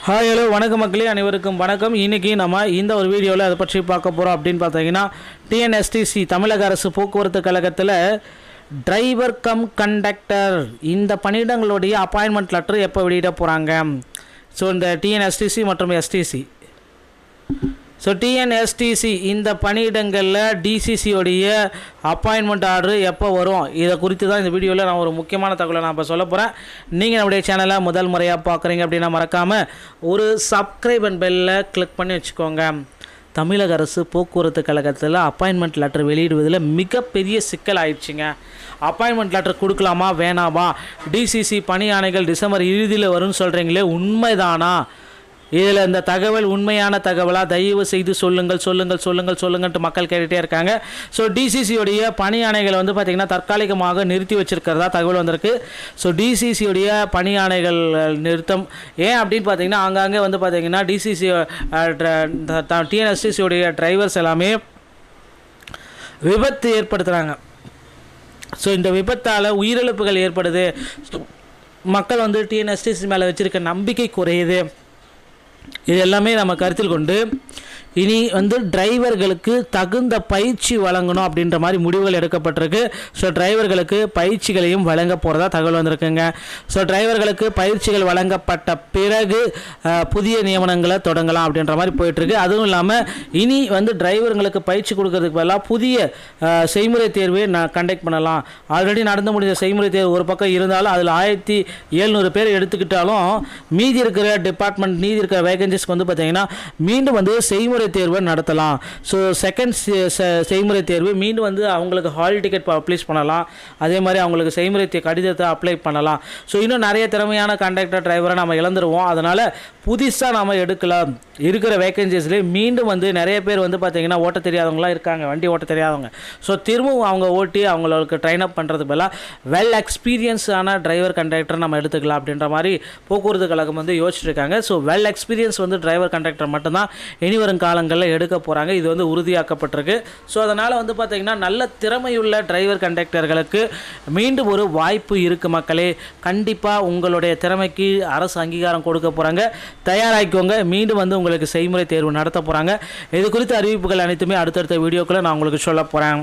Hi hello வணக்கம் மக்களே, அனைவருக்கும் வணக்கம். இன்றைக்கி நம்ம இந்த ஒரு வீடியோவில் அதை பற்றி பார்க்க போகிறோம். அப்படின்னு பார்த்தீங்கன்னா, டிஎன்எஸ்டிசி தமிழக அரசு போக்குவரத்து கழகத்தில் டிரைவர் கம் கண்டக்டர் இந்த பணியிடங்களுடைய அப்பாயின்மெண்ட் லெட்டர் எப்போ வெளியிட போகிறாங்க. ஸோ இந்த டிஎன்எஸ்டிசி மற்றும் எஸ்டிசி டிஎன்எஸ்டிசி இந்த பணியிடங்களில் டிசிசியோடைய அப்பாயின்மெண்ட் ஆர்டர் எப்போ வரும், இதை குறித்து தான் இந்த வீடியோவில் நான் ஒரு முக்கியமான தகவலை நான் இப்போ சொல்ல போகிறேன். நீங்கள் நம்முடைய சேனலை முதல் முறையாக பார்க்குறீங்க அப்படின்னா மறக்காமல் ஒரு சப்ஸ்கிரைப் அண்ட் பெல்லில் கிளிக் பண்ணி வச்சுக்கோங்க. தமிழக அரசு போக்குவரத்து கழகத்தில் அப்பாயின்மெண்ட் லெட்டர் வெளியிடுவதில் மிகப்பெரிய சிக்கல் ஆயிடுச்சுங்க. அப்பாயின்மெண்ட் லெட்டர் கொடுக்கலாமா வேணாமா, டிசிசி பணி ஆணைகள் டிசம்பர் இறுதியில் வரும்னு சொல்கிறீங்களே, உண்மைதானா, இதில் இந்த தகவல் உண்மையான தகவலாக தயவு செய்து சொல்லுங்கள்ட்டு மக்கள் கேட்டுகிட்டே இருக்காங்க. ஸோ டிசிசியோடைய பணி ஆணைகளை வந்து பார்த்திங்கன்னா தற்காலிகமாக நிறுத்தி வச்சுருக்கிறதா தகவல் வந்திருக்கு. ஸோ டிசிசியோடைய பணி ஆணைகள் நிறுத்தம் ஏன் அப்படின்னு பார்த்தீங்கன்னா, ஆங்காங்கே வந்து பார்த்திங்கன்னா டிசிசி டிஎன்எஸ்டிசியோடைய டிரைவர்ஸ் எல்லாமே விபத்து ஏற்படுத்துகிறாங்க. ஸோ இந்த விபத்தால் உயிரிழப்புகள் ஏற்படுது, மக்கள் வந்து டிஎன்எஸ்டிசி மேலே வச்சுருக்க நம்பிக்கை குறையுது. இது எல்லாமே நம்ம கருத்தில் கொண்டு இனி வந்து டிரைவர்களுக்கு தகுந்த பயிற்சி வழங்கணும் அப்படின்ற மாதிரி முடிவுகள் எடுக்கப்பட்டிருக்கு. ஸோ டிரைவர்களுக்கு பயிற்சிகளையும் வழங்க போகிறதா தகவல் வந்திருக்குங்க. ஸோ டிரைவர்களுக்கு பயிற்சிகள் வழங்கப்பட்ட பிறகு புதிய நியமனங்களை தொடங்கலாம் அப்படின்ற மாதிரி போயிட்டுருக்கு. அதுவும் இல்லாமல் இனி வந்து டிரைவர்களுக்கு பயிற்சி கொடுக்கறதுக்கு பதிலாக புதிய செய்முறை தேர்வை கண்டக்ட் பண்ணலாம். ஆல்ரெடி நடந்து முடிஞ்ச செய்முறை தேர்வு ஒரு பக்கம் இருந்தாலும் அதில் 1700 பேர் எடுத்துக்கிட்டாலும் மீதி இருக்கிற டிபார்ட்மெண்ட் மீதி இருக்கிற வேகன்சிஸ்க்கு வந்து பார்த்திங்கன்னா மீண்டும் வந்து செய்முறை தேர்வை நடத்தலாம். ஸோ செகண்ட் செய்முறை தேர்வு மீண்டும் வந்து அவங்களுக்கு ஹால் டிக்கெட் அப்ளைஸ் பண்ணலாம். அதே மாதிரி அவங்களுக்கு செய்முறை கடிதத்தை அப்ளை பண்ணலாம். ஸோ இன்னும் நிறைய திறமையான கண்டக்டர் டிரைவரை நம்ம இழந்துருவோம். அதனால் புதுசாக நாம் எடுக்கலாம். இருக்கிற வேகன்சிஸ்லேயே மீண்டும் வந்து நிறைய பேர் வந்து பார்த்திங்கன்னா ஓட்ட தெரியாதவங்களாம் இருக்காங்க, வண்டி ஓட்ட தெரியாதவங்க. ஸோ திரும்பவும் அவங்க ஓட்டி அவங்களுக்கு ட்ரெயின் அப் பண்ணுறது பதிலாக வெல் எக்ஸ்பீரியன்ஸான டிரைவர் கண்டக்டர் நம்ம எடுத்துக்கலாம் அப்படின்ற மாதிரி போக்குவரத்து கழகம் வந்து யோசிச்சுருக்காங்க. ஸோ வெல் எக்ஸ்பீரியன்ஸ் வந்து டிரைவர் கண்டக்டர் மட்டும்தான் இனி வரும் காலங்களில் எடுக்க போகிறாங்க. இது வந்து உறுதியாக்கப்பட்டிருக்கு. ஸோ அதனால் வந்து பார்த்திங்கன்னா நல்ல திறமையுள்ள டிரைவர் கண்டக்டர்களுக்கு மீண்டும் ஒரு வாய்ப்பு இருக்குது. மக்களே, கண்டிப்பாக உங்களுடைய திறமைக்கு அரசு அங்கீகாரம் கொடுக்க போகிறாங்க. தயாராகிக்கோங்க. மீண்டும் வந்து உங்களுக்கு செய்முறை தேர்வு நடத்த போகிறாங்க. இது குறித்த அறிவிப்புகள் அனைத்துமே அடுத்தடுத்த வீடியோக்களை நான் உங்களுக்கு சொல்ல போகிறேன்.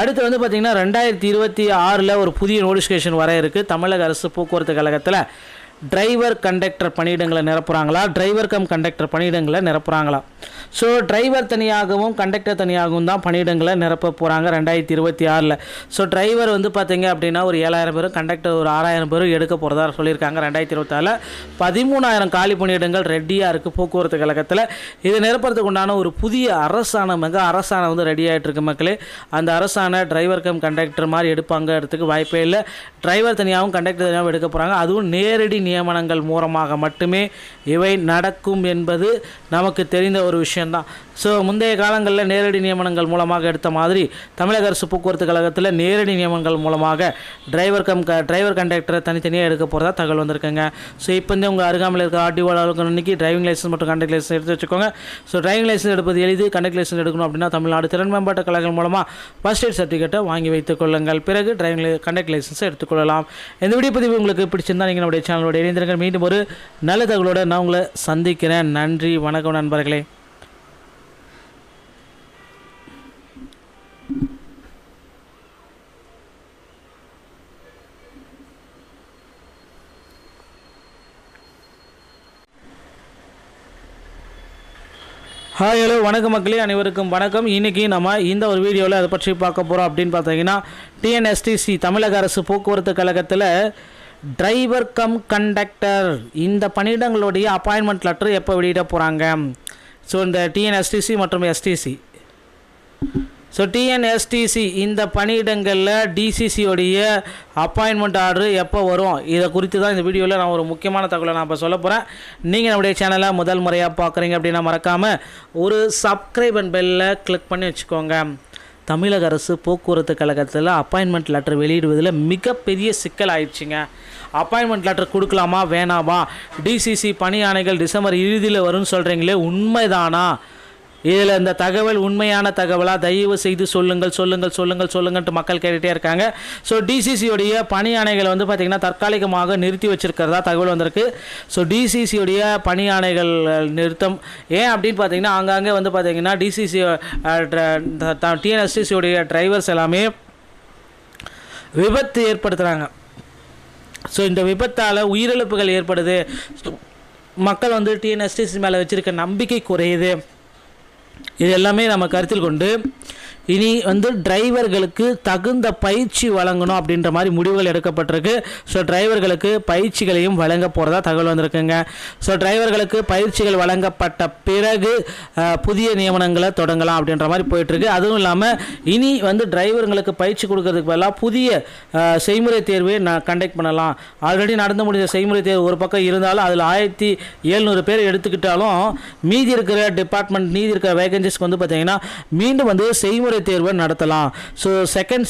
அடுத்து வந்து பார்த்திங்கன்னா 2026 ஒரு புதிய நோட்டிஃபிகேஷன் வர இருக்குது. தமிழக அரசு போக்குவரத்து கழகத்தில் டிரைவர் கண்டக்டர் பணியிடங்களை நிரப்புகிறாங்களா, டிரைவர் கம் கண்டக்டர் பணியிடங்களை நிரப்புகிறாங்களா. ஸோ டிரைவர் தனியாகவும் கண்டக்டர் தனியாகவும் தான் பணியிடங்களை நிரப்ப போகிறாங்க 2026. ஸோ டிரைவர் வந்து பார்த்திங்க அப்படின்னா ஒரு 7000 பேரும், கண்டக்டர் ஒரு 6000 பேரும் எடுக்க போகிறதா சொல்லியிருக்காங்க. 2026 13,000 காலி பணியிடங்கள் ரெடியாக இருக்குது போக்குவரத்து கழகத்தில். இது நிரப்புறதுக்கு உண்டான ஒரு புதிய அரசாணை வந்து ரெடி ஆகிட்டு இருக்கு. மக்களே, அந்த அரசாணை டிரைவர் கம் கண்டக்டர் மாதிரி எடுப்பாங்கிறதுக்கு வாய்ப்பே இல்லை. டிரைவர் தனியாகவும் கண்டக்டர் தனியாகவும் எடுக்க போகிறாங்க. அதுவும் நேரடி நியமனங்கள் மூலமாக மட்டுமே இவை நடக்கும் என்பது நமக்கு தெரிந்த ஒரு விஷயம்தான். ஸோ முந்தைய காலங்களில் நேரடி நியமனங்கள் மூலமாக எடுத்த மாதிரி தமிழக அரசு போக்குவரத்து கழகத்தில் நேரடி நியமனங்கள் மூலமாக டிரைவர் கண்டக்டரை தனித்தனியாக எடுக்க போகிறதா தகவல் வந்திருக்குங்க. ஸோ இப்போ வந்து உங்கள் அருகாமையில் இருக்க ஆர்டிஓ அலுவலகம் டிரைவிங் லைசன்ஸ் மற்றும் கண்டக்ட் லைசன்ஸ் எடுத்து வச்சுக்கோங்க. ஸோ டிரைவிங் லைசன்ஸ் எடுப்பது எளிது. கண்டக்ட் லைசன்ஸ் எடுக்கணும் அப்படின்னா தமிழ்நாடு திறன் மேம்பாட்டு கழகம் மூலமாக ஃபர்ஸ்ட் எய்ட் சர்டிஃபிகேட்டை வாங்கி வைத்துக் கொள்ளுங்கள். பிறகு கண்டக்ட் லைசன்ஸை எடுத்துக்கொள்ளலாம். இந்த வீடியோ பதிவு உங்களுக்கு பிடிச்சிருந்தா நீங்கள் நம்முடைய சேனலோட இணைந்திருங்கள். மீண்டும் ஒரு நல்ல தகவலோடு நான் உங்களை சந்திக்கிறேன். நன்றி, வணக்கம் நண்பர்களே. ஹாய் ஹலோ வணக்கம் மக்களே, அனைவருக்கும் வணக்கம். இன்றைக்கி நம்ம இந்த ஒரு வீடியோவில் அதை பற்றி பார்க்க போகிறோம். அப்படின்னு பார்த்தீங்கன்னா, டிஎன்எஸ்டிசி தமிழக அரசு போக்குவரத்து கழகத்தில் டிரைவர் கம் கண்டக்டர் இந்த பணியிடங்களுடைய அப்பாயின்மெண்ட் லெட்டர் எப்போ வெளியிட போகிறாங்க. ஸோ இந்த டிஎன்எஸ்டிசி மற்றும் எஸ்டிசி டிஎன்எஸ்டிசி இந்த பணியிடங்களில் டிசிசியோடைய அப்பாயின்மெண்ட் ஆர்டர் எப்போ வரும், இதை குறித்து தான் இந்த வீடியோவில் நான் ஒரு முக்கியமான தகவலை நான் இப்போ சொல்ல போகிறேன். நீங்கள் நம்முடைய சேனலை முதல் முறையாக பார்க்குறீங்க அப்படின்னா மறக்காமல் ஒரு சப்ஸ்கிரைப் அண்ட் பெல்லில் கிளிக் பண்ணி வச்சுக்கோங்க. தமிழக அரசு போக்குவரத்து கழகத்தில் அப்பாயின்மெண்ட் லெட்டர் வெளியிடுவதில் மிகப்பெரிய சிக்கல் ஆயிடுச்சுங்க. அப்பாயின்மெண்ட் லெட்டர் கொடுக்கலாமா வேணாமா, டிசிசி பணி ஆணைகள் டிசம்பர் இறுதியில் வரும்னு சொல்கிறீங்களே, உண்மைதானா, இதில் இந்த தகவல் உண்மையான தகவலாக தயவு செய்து சொல்லுங்கள்ட்டு மக்கள் கேட்டுகிட்டே இருக்காங்க. ஸோ டிசிசியோடைய பணி ஆணைகளை வந்து பார்த்திங்கன்னா தற்காலிகமாக நிறுத்தி வச்சிருக்கிறதா தகவல் வந்திருக்கு. ஸோ டிசிசியோடைய பணி ஆணைகள் நிறுத்தம் ஏன் அப்படின்னு பார்த்தீங்கன்னா ஆங்காங்கே வந்து பார்த்திங்கன்னா டிசிசி டிஎன்எஸ்டிசியோடைய டிரைவர்ஸ் எல்லாமே விபத்து ஏற்படுத்துகிறாங்க. ஸோ இந்த விபத்தால் உயிரிழப்புகள் ஏற்படுது, மக்கள் வந்து டிஎன்எஸ்டிசி மேலே வச்சுருக்க நம்பிக்கை குறையுது. இது எல்லாமே நம்ம கருத்தில் கொண்டு இனி வந்து டிரைவர்களுக்கு தகுந்த பயிற்சி வழங்கணும் அப்படின்ற மாதிரி முடிவுகள் எடுக்கப்பட்டிருக்கு. ஸோ டிரைவர்களுக்கு பயிற்சிகளையும் வழங்க போகிறதா தகவல் வந்திருக்குங்க. ஸோ டிரைவர்களுக்கு பயிற்சிகள் வழங்கப்பட்ட பிறகு புதிய நியமனங்களை தொடங்கலாம் அப்படின்ற மாதிரி போயிட்டுருக்கு. அதுவும் இல்லாமல் இனி வந்து டிரைவர்களுக்கு பயிற்சி கொடுக்கறதுக்கு பதிலாக புதிய செய்முறை தேர்வை கண்டக்ட் பண்ணலாம். ஆல்ரெடி நடந்து முடிஞ்ச செய்முறை தேர்வு ஒரு பக்கம் இருந்தாலும் அதில் 1700 பேர் எடுத்துக்கிட்டாலும் மீதி இருக்கிற டிபார்ட்மெண்ட் மீதி இருக்கிற வேகன்சிஸ்க்கு வந்து பார்த்திங்கன்னா மீண்டும் வந்து செய்முறை தேர்வை நடத்தலாம். ஸோ செகண்ட்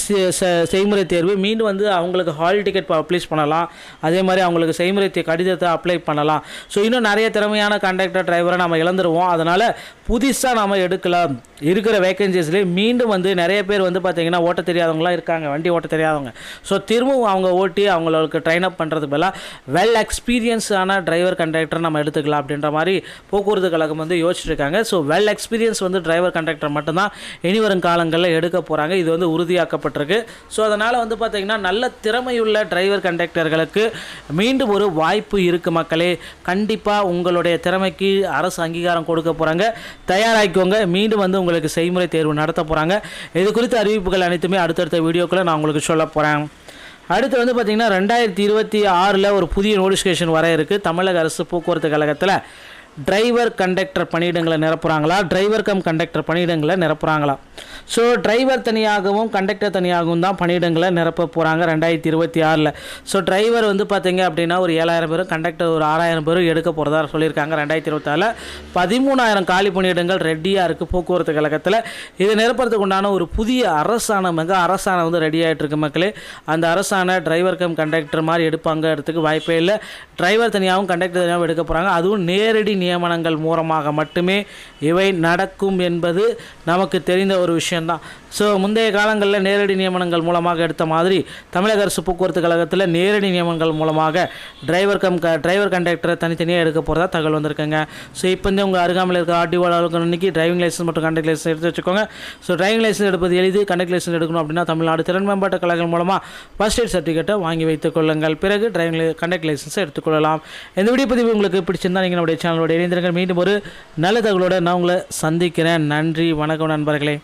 செய்முறை தேர்வு மீண்டும் வந்து அவங்களுக்கு ஹால் டிக்கெட் அப்ளை பண்ணலாம். அதே மாதிரி அவங்களுக்கு செய்முறை கடிதத்தை அப்ளை பண்ணலாம். ஸோ இன்னும் நிறைய திறமையான கண்டக்டர் டிரைவரை நம்ம இழந்துருவோம். அதனால் புதுசாக நம்ம எடுக்கலாம். இருக்கிற வேகன்சிஸ்லேயே மீண்டும் வந்து நிறைய பேர் வந்து பார்த்திங்கன்னா ஓட்ட தெரியாதவங்களாம் இருக்காங்க, வண்டி ஓட்ட தெரியாதவங்க. ஸோ திரும்பவும் அவங்க ஓட்டி அவங்களுக்கு ட்ரைன் அப் பண்ணுறதுக்கு பதிலாக வெல் எக்ஸ்பீரியன்ஸான டிரைவர் கண்டக்டர் நம்ம எடுத்துக்கலாம் அப்படின்ற மாதிரி போக்குவரத்து கழகம் வந்து யோசிச்சுருக்காங்க. ஸோ வெல் எக்ஸ்பீரியன்ஸ் வந்து டிரைவர் கண்டக்டர் மட்டும்தான் இனி வரும் காலங்களில் எடுக்க போகிறாங்க. இது வந்து உறுதியாக்கப்பட்டிருக்கு. ஸோ அதனால் வந்து பார்த்திங்கன்னா நல்ல திறமையுள்ள டிரைவர் கண்டக்டர்களுக்கு மீண்டும் ஒரு வாய்ப்பு இருக்குது. மக்களே, கண்டிப்பாக உங்களுடைய திறமைக்கு அரசு அங்கீகாரம் கொடுக்க போகிறாங்க. தயாராகிக்கோங்க. மீண்டும் வந்து உங்களுக்கு செய்முறை தேர்வு நடத்த போகிறாங்க. இது குறித்த அறிவிப்புகள் அனைத்துமே அடுத்தடுத்த வீடியோக்குள்ளே நான் உங்களுக்கு சொல்ல போகிறேன். அடுத்து வந்து பார்த்திங்கன்னா 2026 ஒரு புதிய நோட்டிஃபிகேஷன் வர இருக்குது. தமிழக அரசு போக்குவரத்து கழகத்தில் டிரைவர் கண்டக்டர் பணியிடங்களை நிரப்புகிறாங்களா, டிரைவர் கம் கண்டக்டர் பணியிடங்களை நிரப்புகிறாங்களா? ஸோ டிரைவர் தனியாகவும் கண்டக்டர் தனியாகவும் தான் பணியிடங்களை நிரப்ப போகிறாங்க 2026. ஸோ டிரைவர் வந்து பார்த்திங்க அப்படின்னா ஒரு 7000 பேரும், கண்டக்டர் ஒரு 6000 பேரும் எடுக்க போகிறதா சொல்லியிருக்காங்க. 2026 13,000 காலி பணியிடங்கள் ரெடியாக இருக்குது போக்குவரத்து கழகத்தில். இதை நிரப்புறதுக்கு உண்டான ஒரு புதிய அரசாணை வந்து ரெடி ஆகிட்டு இருக்கு மக்களே. அந்த அரசாணை டிரைவர் கம் கண்டக்டர் மாதிரி எடுப்பாங்கிறதுக்கு வாய்ப்பே இல்லை. டிரைவர் தனியாகவும் கண்டக்டர் தனியாகவும் எடுக்க போகிறாங்க. அதுவும் நேரடி நியமனங்கள் மூலமாக மட்டுமே இவை நடக்கும் என்பது நமக்கு தெரிந்த ஒரு விஷயம்தான். ஸோ முந்தைய காலங்களில் நேரடி நியமனங்கள் மூலமாக எடுத்த மாதிரி தமிழக அரசு போக்குவரத்து கழகத்தில் நேரடி நியமனங்கள் மூலமாக டிரைவர் கண்டக்டரை தனித்தனியாக எடுக்க போகிறதா தகவல் வந்திருக்குங்க. ஸோ இப்போ வந்து உங்கள் அருகாமையில் இருக்க ஆர்டிஓ அலுவலகம் டிரைவிங் லைசன்ஸ் மற்றும் கண்டக்ட் லைசன்ஸ் எடுத்து வச்சுக்கோங்க. ஸோ டிரைவிங் லைசன்ஸ் எடுப்பது எளிது. கண்டக்ட் லைசன்ஸ் எடுக்கணும் அப்படின்னா தமிழ்நாடு திறன் மேம்பாட்டு கழகம் மூலமாக ஃபர்ஸ்ட் எய்ட் சர்டிஃபிகேட்டை வாங்கி வைத்துக் கொள்ளுங்கள். பிறகு கண்டக்ட் லைசன்ஸை எடுத்துக்கொள்ளலாம். இந்த வீடியோ பதிவு உங்களுக்கு பிடிச்சிருந்தால் நீங்கள் நம்முடைய சேனலோட இணைந்திருங்கள். மீண்டும் ஒரு நல்ல தகவலோடு நான் உங்களை சந்திக்கிறேன். நன்றி, வணக்கம் நண்பர்களே.